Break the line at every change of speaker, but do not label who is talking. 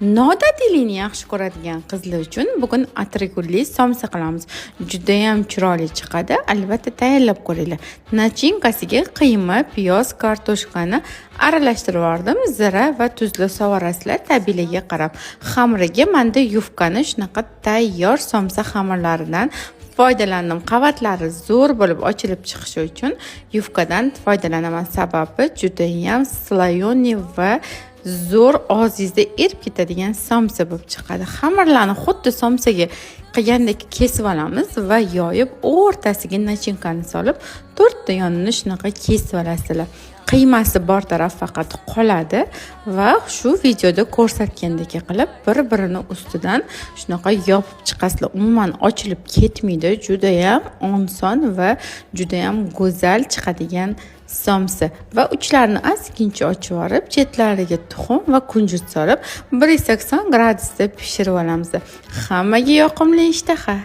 Noodatilikni yaxshi ko'radigan qizlar uchun bugun atirgulli somsa qilamiz. Juda ham chiroyli chiqadi. Albatta tayyorlab ko'ringlar. Nachinkasiga qiyma, piyoz, kartoshkani aralashtirib yubordim. Zira va tuzli sovarasizlar tabiiyligiga qarab. Xamiriga menda yufkani shunaqa tayyor somsa xamirlaridan foydalandim. Qavatlari zo'r bo'lib ochilib chiqishi uchun yufkadan foydalanaman. Sababi juda ham slayonni va zo'r og'zingizda erib ketadigan somsa bo'lib chiqadi. Xamirlarni xuddi somsaga qilgandek kesib olamiz va yoyib o'rtasiga nachinkani solib 4 ta yonini shunaqa kesib olasizlar. Qiymasi bor taraf faqat qoladi va shu videoda ko'rsatgandek qilib bir-birini ustidan shunaqa yopib chiqasizlar. Umuman ochilib ketmaydi. Juda ham oson va juda ham go'zal chiqadigan somsa va uchlarini ozgincha ochib olib, chetlariga tuxum va kunjut solib 180 gradusda pishirib olamiz. Hammaga yoqimli ishtaha.